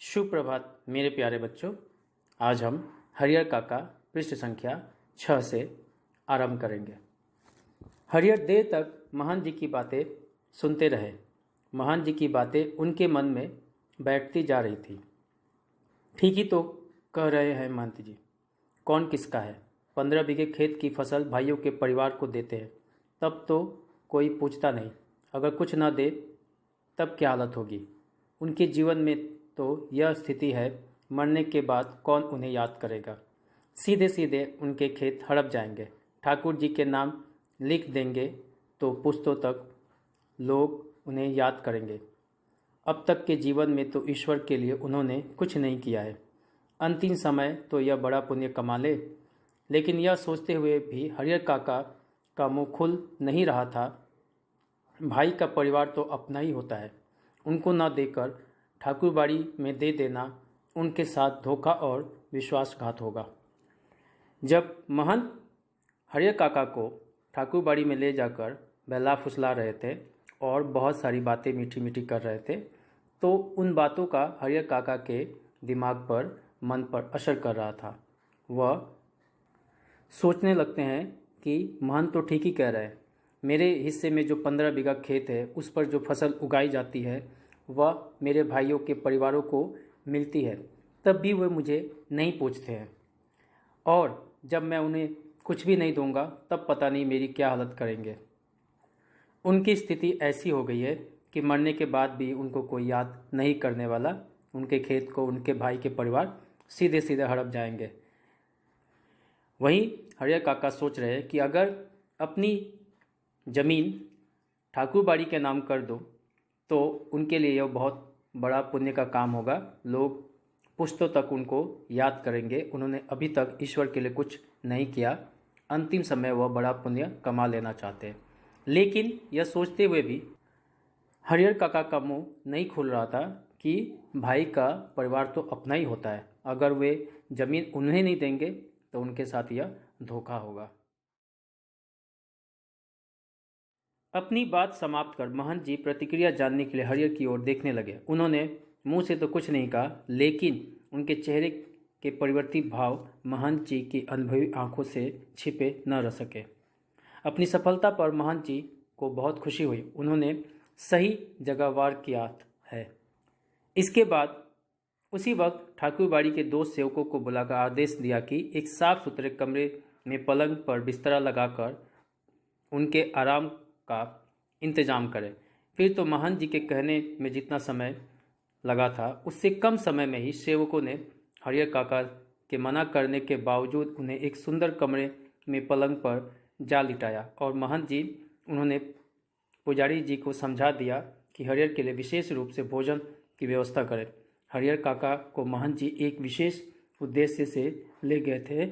सुप्रभात मेरे प्यारे बच्चों। आज हम हरियर काका पृष्ठ संख्या 6 से आरंभ करेंगे। हरियर देर तक महान जी की बातें सुनते रहे। महान जी की बातें उनके मन में बैठती जा रही थी। ठीक ही तो कह रहे हैं महंत जी, कौन किसका है। 15 बीघे खेत की फसल भाइयों के परिवार को देते हैं, तब तो कोई पूछता नहीं। अगर कुछ ना दे तब क्या हालत होगी। उनके जीवन में तो यह स्थिति है, मरने के बाद कौन उन्हें याद करेगा। सीधे सीधे उनके खेत हड़प जाएंगे। ठाकुर जी के नाम लिख देंगे तो पुश्तों तक लोग उन्हें याद करेंगे। अब तक के जीवन में तो ईश्वर के लिए उन्होंने कुछ नहीं किया है, अंतिम समय तो यह बड़ा पुण्य कमा ले। लेकिन यह सोचते हुए भी हरियर काका का मुंह खुल नहीं रहा था। भाई का परिवार तो अपना ही होता है, उनको न देकर ठाकुरबाड़ी में दे देना उनके साथ धोखा और विश्वासघात होगा। जब महंत हरियर काका को ठाकुरबाड़ी में ले जाकर बहला फुसला रहे थे और बहुत सारी बातें मीठी मीठी कर रहे थे, तो उन बातों का हरियर काका के दिमाग पर, मन पर असर कर रहा था। वह सोचने लगते हैं कि महंत तो ठीक ही कह रहे हैं। मेरे हिस्से में जो 15 बीघा खेत है, उस पर जो फसल उगाई जाती है वह मेरे भाइयों के परिवारों को मिलती है, तब भी वे मुझे नहीं पूछते हैं। और जब मैं उन्हें कुछ भी नहीं दूंगा तब पता नहीं मेरी क्या हालत करेंगे। उनकी स्थिति ऐसी हो गई है कि मरने के बाद भी उनको कोई याद नहीं करने वाला। उनके खेत को उनके भाई के परिवार सीधे सीधे हड़प जाएंगे। वहीं हरियर काका सोच रहे हैं कि अगर अपनी ज़मीन ठाकुरबाड़ी के नाम कर दो तो उनके लिए यह बहुत बड़ा पुण्य का काम होगा। लोग पुश्तों तक उनको याद करेंगे। उन्होंने अभी तक ईश्वर के लिए कुछ नहीं किया, अंतिम समय वह बड़ा पुण्य कमा लेना चाहते हैं। लेकिन यह सोचते हुए भी हरियर काका का मुंह नहीं खुल रहा था कि भाई का परिवार तो अपना ही होता है। अगर वे ज़मीन उन्हें नहीं देंगे तो उनके साथ यह धोखा होगा। अपनी बात समाप्त कर महंत जी प्रतिक्रिया जानने के लिए हरियर की ओर देखने लगे। उन्होंने मुंह से तो कुछ नहीं कहा, लेकिन उनके चेहरे के परिवर्तित भाव महंत जी की अनुभवी आंखों से छिपे न रह सके। अपनी सफलता पर महंत जी को बहुत खुशी हुई। उन्होंने सही जगह वार किया है। इसके बाद उसी वक्त ठाकुरबाड़ी के 2 सेवकों को बुलाकर आदेश दिया कि एक साफ सुथरे कमरे में पलंग पर बिस्तरा लगाकर उनके आराम का इंतजाम करें। फिर तो महंत जी के कहने में जितना समय लगा था, उससे कम समय में ही सेवकों ने हरियर काका के मना करने के बावजूद उन्हें एक सुंदर कमरे में पलंग पर जा लिटाया। और महंत जी उन्होंने पुजारी जी को समझा दिया कि हरियर के लिए विशेष रूप से भोजन की व्यवस्था करें। हरियर काका को महंत जी एक विशेष उद्देश्य से ले गए थे,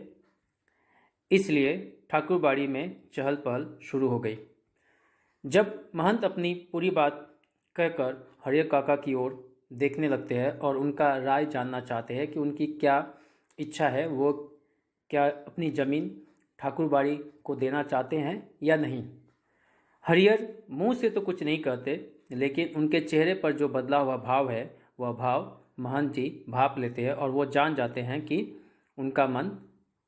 इसलिए ठाकुरबाड़ी में चहल पहल शुरू हो गई। जब महंत अपनी पूरी बात कहकर हरियर काका की ओर देखने लगते हैं और उनका राय जानना चाहते हैं कि उनकी क्या इच्छा है, वो क्या अपनी ज़मीन ठाकुरबाड़ी को देना चाहते हैं या नहीं। हरियर मुंह से तो कुछ नहीं कहते, लेकिन उनके चेहरे पर जो बदला हुआ भाव है, वह भाव महंत जी भाप लेते हैं और वो जान जाते हैं कि उनका मन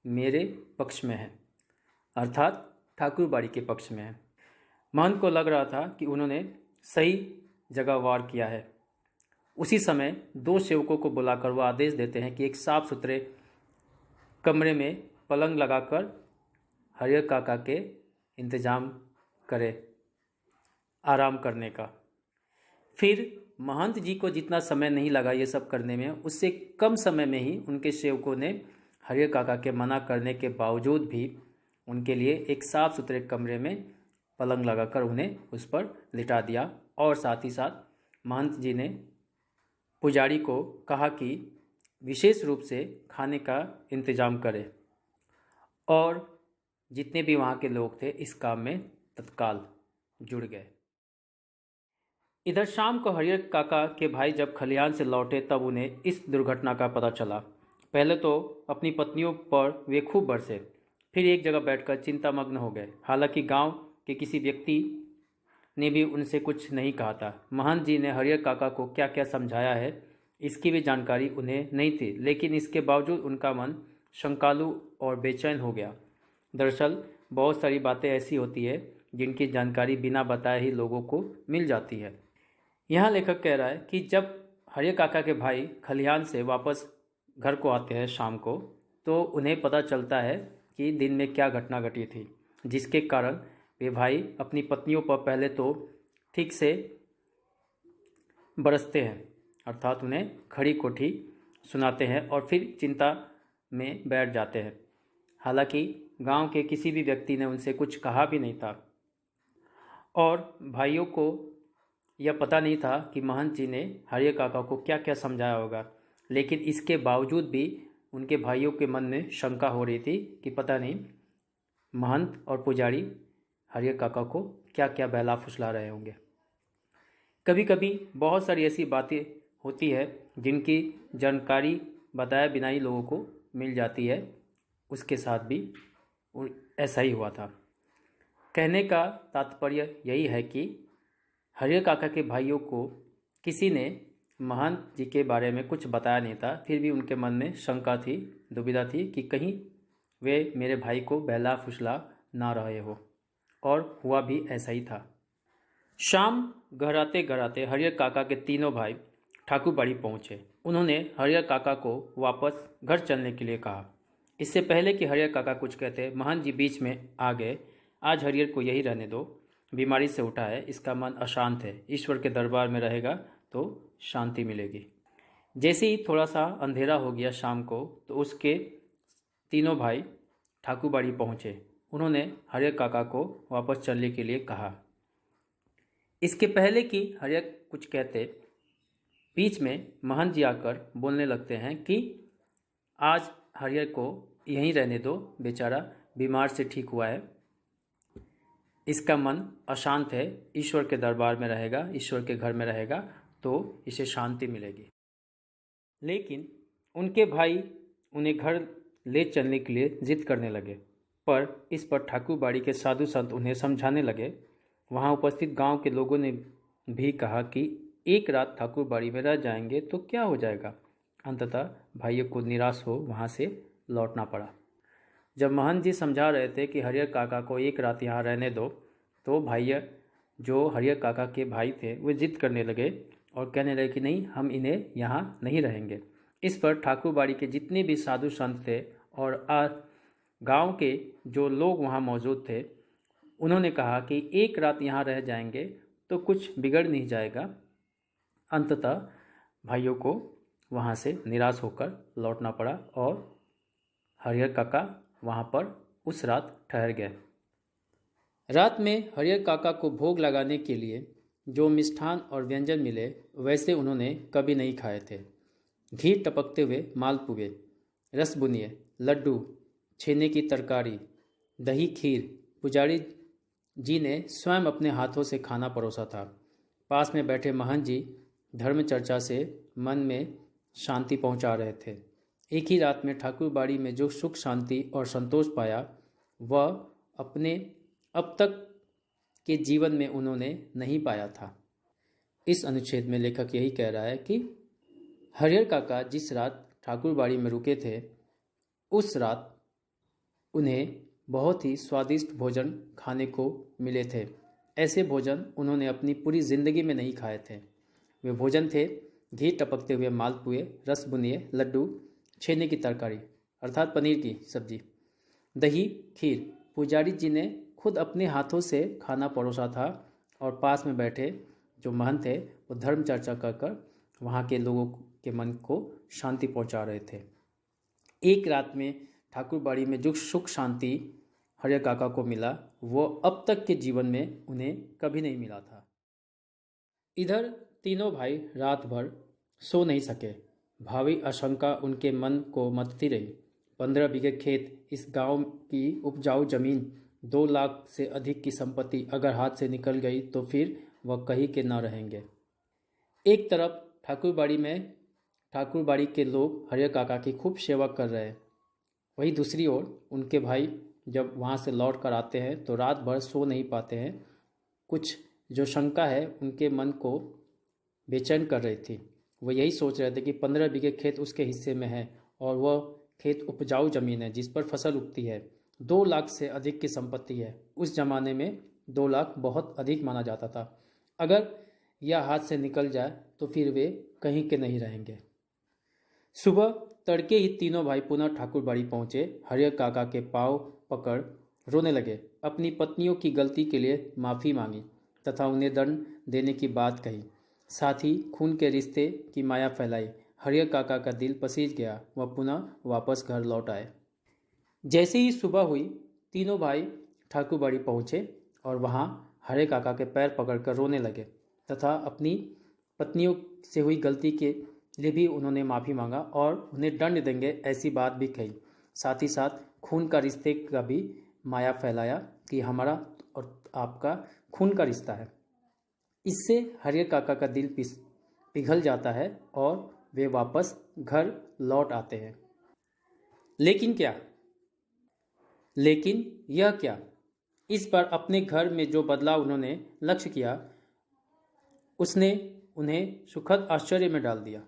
मेरे पक्ष में है, अर्थात ठाकुरबाड़ी के पक्ष में है। महंत को लग रहा था कि उन्होंने सही जगह वार किया है। उसी समय 2 सेवकों को बुलाकर वह आदेश देते हैं कि एक साफ सुथरे कमरे में पलंग लगाकर हरियर काका के इंतजाम करें आराम करने का। फिर महंत जी को जितना समय नहीं लगा ये सब करने में, उससे कम समय में ही उनके सेवकों ने हरियर काका के मना करने के बावजूद भी उनके लिए एक साफ सुथरे कमरे में पलंग लगाकर उन्हें उस पर लिटा दिया। और साथ ही साथ महंत जी ने पुजारी को कहा कि विशेष रूप से खाने का इंतजाम करे और जितने भी वहाँ के लोग थे इस काम में तत्काल जुड़ गए। इधर शाम को हरियर काका के भाई जब खलिहान से लौटे तब उन्हें इस दुर्घटना का पता चला। पहले तो अपनी पत्नियों पर वे खूब बरसे, फिर एक जगह बैठकर चिंतामग्न हो गए। हालांकि गांव के किसी व्यक्ति ने भी उनसे कुछ नहीं कहा था। महंत जी ने हरियर काका को क्या क्या समझाया है इसकी भी जानकारी उन्हें नहीं थी, लेकिन इसके बावजूद उनका मन शंकालु और बेचैन हो गया। दरअसल बहुत सारी बातें ऐसी होती है जिनकी जानकारी बिना बताए ही लोगों को मिल जाती है। यहाँ लेखक कह रहा है कि जब हरियर काका के भाई खलिहान से वापस घर को आते हैं शाम को, तो उन्हें पता चलता है कि दिन में क्या घटना घटी थी, जिसके कारण वे भाई अपनी पत्नियों पर पहले तो ठीक से बरसते हैं, अर्थात उन्हें खड़ी कोठी सुनाते हैं और फिर चिंता में बैठ जाते हैं। हालांकि गांव के किसी भी व्यक्ति ने उनसे कुछ कहा भी नहीं था और भाइयों को यह पता नहीं था कि महंत जी ने हरियर काका को क्या क्या समझाया होगा, लेकिन इसके बावजूद भी उनके भाइयों के मन में शंका हो रही थी कि पता नहीं महंत और पुजारी हरियर काका को क्या क्या बहला फुसला रहे होंगे। कभी कभी बहुत सारी ऐसी बातें होती है जिनकी जानकारी बताए बिना ही लोगों को मिल जाती है। उसके साथ भी ऐसा ही हुआ था। कहने का तात्पर्य यही है कि हरियर काका के भाइयों को किसी ने महंत जी के बारे में कुछ बताया नहीं था, फिर भी उनके मन में शंका थी, दुविधा थी कि कहीं वे मेरे भाई को बहला फुसला ना रहे हो, और हुआ भी ऐसा ही था। शाम गहराते गहराते हरियर काका के तीनों भाई ठाकुरबाड़ी पहुँचे। उन्होंने हरियर काका को वापस घर चलने के लिए कहा। इससे पहले कि हरियर काका कुछ कहते, महंत जी बीच में आ गए। आज हरियर को यही रहने दो, बीमारी से उठा है, इसका मन अशांत है, ईश्वर के दरबार में रहेगा तो शांति मिलेगी। जैसे ही थोड़ा सा अंधेरा हो गया शाम को, तो उसके तीनों भाई ठाकुरबाड़ी पहुँचे। उन्होंने हरियर काका को वापस चलने के लिए कहा। इसके पहले कि हरियर कुछ कहते, बीच में महंत जी आकर बोलने लगते हैं कि आज हरियर को यहीं रहने दो, बेचारा बीमार से ठीक हुआ है, इसका मन अशांत है, ईश्वर के दरबार में रहेगा, ईश्वर के घर में रहेगा तो इसे शांति मिलेगी। लेकिन उनके भाई उन्हें घर ले चलने के लिए जिद करने लगे, पर इस पर ठाकुरबाड़ी के साधु संत उन्हें समझाने लगे। वहाँ उपस्थित गांव के लोगों ने भी कहा कि एक रात ठाकुरबाड़ी में रह जाएंगे तो क्या हो जाएगा। अंततः भाइयों को निराश हो वहाँ से लौटना पड़ा। जब महंत जी समझा रहे थे कि हरियर काका को एक रात यहाँ रहने दो, तो भाइया जो हरियर काका के भाई थे वो जिद करने लगे और कहने लगे कि नहीं, हम इन्हें यहाँ नहीं रहेंगे। इस पर ठाकुरबाड़ी के जितने भी साधु संत थे और गांव के जो लोग वहाँ मौजूद थे, उन्होंने कहा कि एक रात यहाँ रह जाएंगे तो कुछ बिगड़ नहीं जाएगा। अंततः भाइयों को वहाँ से निराश होकर लौटना पड़ा और हरियर काका वहाँ पर उस रात ठहर गए। रात में हरियर काका को भोग लगाने के लिए जो मिष्ठान और व्यंजन मिले, वैसे उन्होंने कभी नहीं खाए थे। घी टपकते हुए मालपुए, रसबुनिए, लड्डू, छेने की तरकारी, दही खीर पुजारी जी ने स्वयं अपने हाथों से खाना परोसा था। पास में बैठे महंत जी धर्म चर्चा से मन में शांति पहुंचा रहे थे। एक ही रात में ठाकुरबाड़ी में जो सुख शांति और संतोष पाया, वह अपने अब तक के जीवन में उन्होंने नहीं पाया था। इस अनुच्छेद में लेखक यही कह रहा है कि हरियर काका जिस रात ठाकुरबाड़ी में रुके थे, उस रात उन्हें बहुत ही स्वादिष्ट भोजन खाने को मिले थे। ऐसे भोजन उन्होंने अपनी पूरी जिंदगी में नहीं खाए थे। वे भोजन थे घी टपकते हुए मालपुए, रसबुनिए, लड्डू, छेने की तरकारी अर्थात पनीर की सब्जी, दही खीर पुजारी जी ने खुद अपने हाथों से खाना परोसा था और पास में बैठे जो महंत थे वो धर्म चर्चा कर कर वहाँ के लोगों के मन को शांति पहुँचा रहे थे। एक रात में ठाकुरबाड़ी में जो सुख शांति हरियर काका को मिला, वो अब तक के जीवन में उन्हें कभी नहीं मिला था। इधर तीनों भाई रात भर सो नहीं सके। भावी आशंका उनके मन को मथती रही। 15 बीघे खेत, इस गांव की उपजाऊ जमीन, 2 लाख से अधिक की संपत्ति अगर हाथ से निकल गई तो फिर वह कहीं के न रहेंगे। एक तरफ ठाकुरबाड़ी के लोग हरियर काका की खूब सेवा कर रहे हैं, वहीं दूसरी ओर उनके भाई जब वहाँ से लौट कर आते हैं तो रात भर सो नहीं पाते हैं। कुछ जो शंका है उनके मन को बेचैन कर रही थी। वो यही सोच रहे थे कि 15 बीघे खेत उसके हिस्से में है और वह खेत उपजाऊ जमीन है जिस पर फसल उगती है। 2 लाख से अधिक की संपत्ति है। उस जमाने में 2 लाख बहुत अधिक माना जाता था। अगर यह हाथ से निकल जाए तो फिर वे कहीं के नहीं रहेंगे। सुबह तड़के ही तीनों भाई पुनः ठाकुरबाड़ी पहुंचे। हरियर काका के पाँव पकड़ रोने लगे, अपनी पत्नियों की गलती के लिए माफ़ी मांगी तथा उन्हें दंड देने की बात कही। साथ ही खून के रिश्ते की माया फैलाई। हरियर काका का दिल पसीज गया। वह पुनः वापस घर लौट आए। जैसे ही सुबह हुई तीनों भाई ठाकुरबाड़ी पहुँचे और वहाँ हरियर काका के पैर पकड़कर रोने लगे तथा अपनी पत्नियों से हुई गलती के लिए भी उन्होंने माफ़ी मांगा और उन्हें दंड देंगे ऐसी बात भी कही। साथ ही साथ खून का रिश्ते का भी माया फैलाया कि हमारा और आपका खून का रिश्ता है। इससे हरियर काका का दिल पिघल जाता है और वे वापस घर लौट आते हैं। लेकिन यह क्या, इस पर अपने घर में जो बदलाव उन्होंने लक्ष्य किया उसने उन्हें सुखद आश्चर्य में डाल दिया।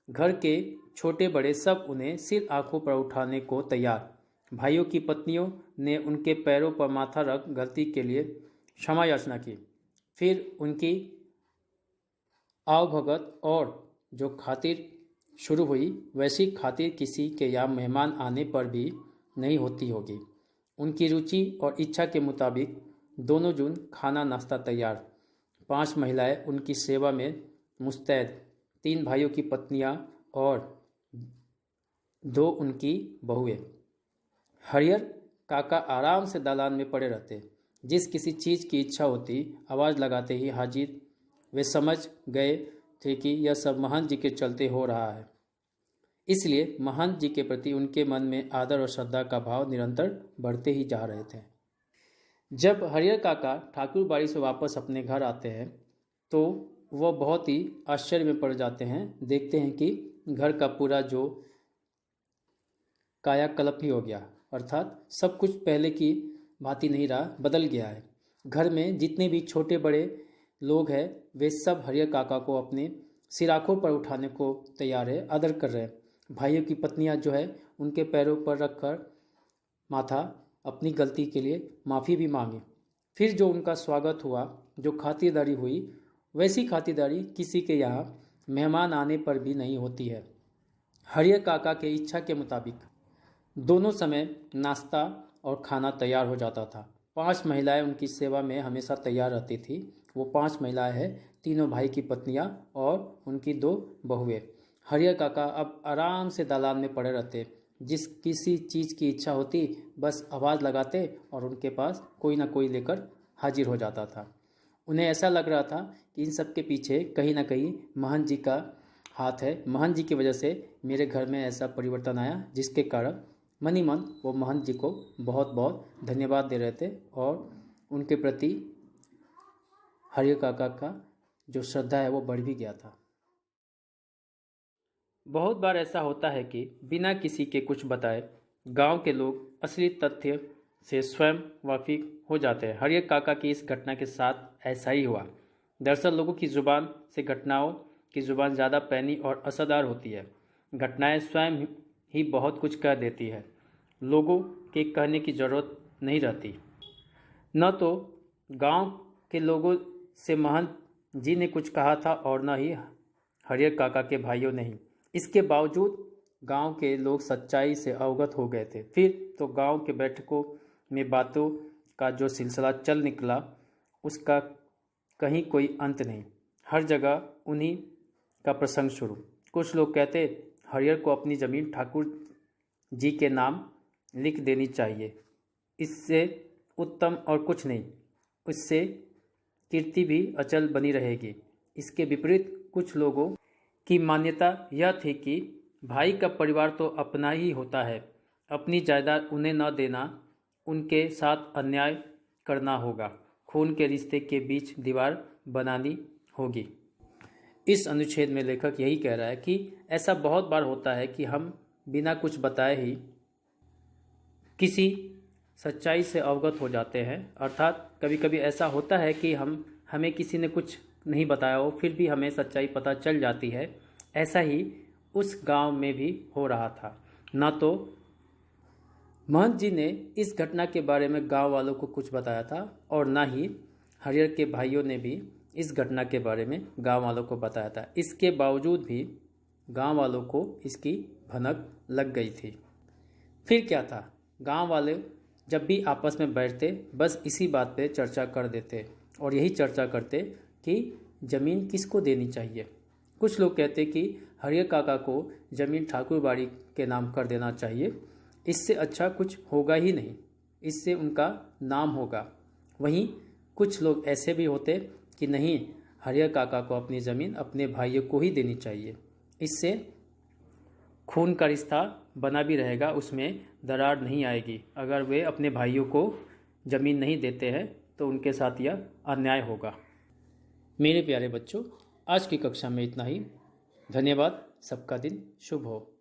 घर के छोटे बड़े सब उन्हें सिर आंखों पर उठाने को तैयार। भाइयों की पत्नियों ने उनके पैरों पर माथा रख गलती के लिए क्षमा याचना की। फिर उनकी आवभगत और जो खातिर शुरू हुई वैसी खातिर किसी के यहाँ मेहमान आने पर भी नहीं होती होगी। उनकी रुचि और इच्छा के मुताबिक दोनों जून खाना नाश्ता तैयार। 5 महिलाएं उनकी सेवा में मुस्तैद, 3 भाइयों की पत्नियां और 2 उनकी बहुएं। हरियर काका आराम से दालान में पड़े रहते। जिस किसी चीज़ की इच्छा होती आवाज़ लगाते ही हाजिर। वे समझ गए थे कि यह सब महंत जी के चलते हो रहा है, इसलिए महंत जी के प्रति उनके मन में आदर और श्रद्धा का भाव निरंतर बढ़ते ही जा रहे थे। जब हरियर काका ठाकुरबाड़ी से वापस अपने घर आते हैं तो वह बहुत ही आश्चर्य में पड़ जाते हैं। देखते हैं कि घर का पूरा जो कायाकल्प ही हो गया, अर्थात सब कुछ पहले की भांति नहीं रहा, बदल गया है। घर में जितने भी छोटे बड़े लोग हैं वे सब हरियर काका को अपने सिराखों पर उठाने को तैयार है, आदर कर रहे हैं। भाइयों की पत्नियां जो है उनके पैरों पर रखकर माथा अपनी गलती के लिए माफ़ी भी मांगी। फिर जो उनका स्वागत हुआ, जो खातिरदारी हुई, वैसी खातिरदारी किसी के यहाँ मेहमान आने पर भी नहीं होती है। हरियर काका के इच्छा के मुताबिक दोनों समय नाश्ता और खाना तैयार हो जाता था। 5 महिलाएं उनकी सेवा में हमेशा तैयार रहती थी। वो 5 महिलाएं हैं, तीनों भाई की पत्नियां और उनकी 2 बहुएं। हरियर काका अब आराम से दालान में पड़े रहते। जिस किसी चीज़ की इच्छा होती बस आवाज़ लगाते और उनके पास कोई ना कोई लेकर हाजिर हो जाता था। उन्हें ऐसा लग रहा था कि इन सब के पीछे कहीं ना कहीं महंत जी का हाथ है। महंत जी की वजह से मेरे घर में ऐसा परिवर्तन आया, जिसके कारण मन ही मन वो महंत जी को बहुत बहुत धन्यवाद दे रहे थे और उनके प्रति हरियर काका का जो श्रद्धा है वो बढ़ भी गया था। बहुत बार ऐसा होता है कि बिना किसी के कुछ बताए गांव के लोग असली तथ्य से स्वयं वाकिफ हो जाते हैं। हरियर काका की इस घटना के साथ ऐसा ही हुआ। दरअसल लोगों की ज़ुबान से घटनाओं की ज़ुबान ज़्यादा पैनी और असरदार होती है। घटनाएं स्वयं ही बहुत कुछ कह देती है, लोगों के कहने की ज़रूरत नहीं रहती। न तो गांव के लोगों से महंत जी ने कुछ कहा था और न ही हरियर काका के भाइयों ने ही। इसके बावजूद गांव के लोग सच्चाई से अवगत हो गए थे। फिर तो गांव के बैठकों में बातों का जो सिलसिला चल निकला उसका कहीं कोई अंत नहीं। हर जगह उन्हीं का प्रसंग शुरू। कुछ लोग कहते हरियर को अपनी ज़मीन ठाकुर जी के नाम लिख देनी चाहिए, इससे उत्तम और कुछ नहीं, उससे कीर्ति भी अचल बनी रहेगी। इसके विपरीत कुछ लोगों की मान्यता यह थी कि भाई का परिवार तो अपना ही होता है, अपनी जायदाद उन्हें न देना, उनके साथ अन्याय करना होगा, खून के रिश्ते के बीच दीवार बनानी होगी। इस अनुच्छेद में लेखक यही कह रहा है कि ऐसा बहुत बार होता है कि हम बिना कुछ बताए ही किसी सच्चाई से अवगत हो जाते हैं। अर्थात कभी कभी ऐसा होता है कि हमें किसी ने कुछ नहीं बताया हो, फिर भी हमें सच्चाई पता चल जाती है। ऐसा ही उस गांव में भी हो रहा था। ना तो महंत जी ने इस घटना के बारे में गांव वालों को कुछ बताया था और ना ही हरियर के भाइयों ने भी इस घटना के बारे में गांव वालों को बताया था। इसके बावजूद भी गांव वालों को इसकी भनक लग गई थी। फिर क्या था, गांव वाले जब भी आपस में बैठते बस इसी बात पे चर्चा कर देते और यही चर्चा करते कि ज़मीन किसको देनी चाहिए। कुछ लोग कहते कि हरियर काका को ज़मीन ठाकुरबाड़ी के नाम कर देना चाहिए, इससे अच्छा कुछ होगा ही नहीं, इससे उनका नाम होगा। वहीं कुछ लोग ऐसे भी होते कि नहीं, हरियर काका को अपनी ज़मीन अपने भाइयों को ही देनी चाहिए, इससे खून का रिश्ता बना भी रहेगा, उसमें दरार नहीं आएगी। अगर वे अपने भाइयों को ज़मीन नहीं देते हैं तो उनके साथ यह अन्याय होगा। मेरे प्यारे बच्चों, आज की कक्षा में इतना ही। धन्यवाद। सबका दिन शुभ हो।